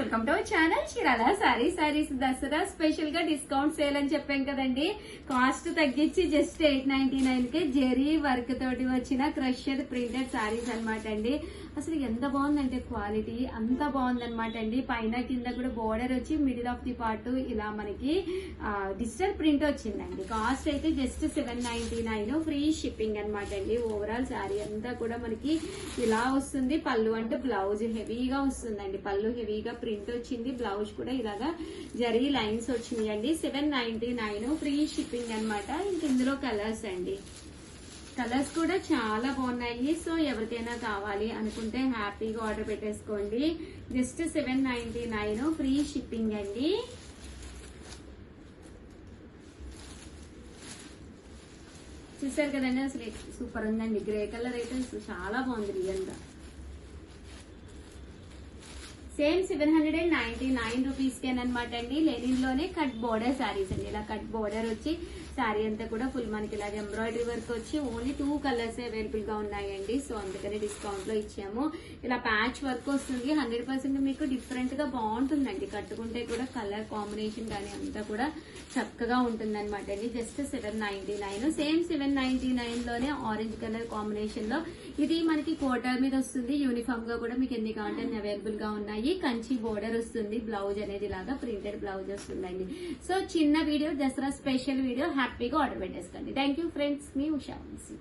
Welcome to our channel Chirala saris Dasara special గా discount sale అని చెప్పాం కదండి. కాస్ట్ తగ్గించి జస్ట్ 899 కి జెరీ వర్క్ తోటి వచ్చిన క్రషర్ ప్రింటెడ్ సారీస్ అనమాట అండి. అసలు ఎంత బాగుందంటే క్వాలిటీ అంత బాగుందనమాట అండి. పైన కింద కూడా బోర్డర్ వచ్చి మిడిల్ ఆఫ్ ది పార్ట్ ఇలా మనకి డిజిటల్ ప్రింట్ వచ్చిందండి. కాస్ట్ అయితే జస్ట్ 799 ఫ్రీ షిప్పింగ్ అనమాట అండి. ఓవరాల్ శారీ అంతా కూడా మనకి ఇలా వస్తుంది. పళ్ళు అంటే బ్లౌజ్ హెవీగా వస్తుందండి. పళ్ళు హెవీగా ప్రింట్ వచ్చింది. బ్లౌజ్ కూడా ఇలాగా జరీ లైన్స్ వచ్చినాయండి. 799 ఫ్రీ షిప్పింగ్ అనమాట. ఇంక ఇందులో కలర్స్ అండి. కలర్స్ కూడా చాలా బాగున్నాయి. సో ఎవరికైనా కావాలి అనుకుంటే హ్యాపీగా ఆర్డర్ పెట్టేసుకోండి. జస్ట్ 799 ఫ్రీ షిప్పింగ్ అండి. చూసారు కదండి, అసలు సూపర్ ఉందండి. గ్రే కలర్ అయితే చాలా బాగుంది రియల్ గా. సేమ్ 799 రూపీస్ కేనమాట అండి. లెనిన్ లోనే కట్ బోర్డర్ శారీస్ అండి. ఇలా కట్ బోర్డర్ వచ్చి శారీ అంతా కూడా ఫుల్ మనకి ఇలాగే ఎంబ్రాయిడరీ వర్క్ వచ్చి ఓన్లీ 2 కలర్స్ అవైలబుల్ గా ఉన్నాయండి. సో అందుకని డిస్కౌంట్ లో ఇచ్చాము. ఇలా ప్యాచ్ వర్క్ వస్తుంది. 100% మీకు డిఫరెంట్ గా బాగుంటుందండి. కట్టుకుంటే కూడా కలర్ కాంబినేషన్ కానీ అంతా కూడా చక్కగా ఉంటుంది అనమాట అండి. జస్ట్ 799. సేమ్ 799 లోనే ఆరెంజ్ కలర్ కాంబినేషన్ లో ఇది మనకి కోటర్ మీద వస్తుంది. యూనిఫామ్ గా కూడా మీకు ఎన్ని కావాలంటే అవైలబుల్ గా ఉన్నాయి. కంచి బోర్డర్ వస్తుంది. బ్లౌజ్ అనేది ఇలాగా ప్రింటెడ్ బ్లౌజ్ వస్తుందండి. సో చిన్న వీడియో, దసరా స్పెషల్ వీడియో. హ్యాపీగా ఆర్డర్ పెట్టేసుకోండి. థ్యాంక్ యూ ఫ్రెండ్స్, మీ ఉషా వంశీ.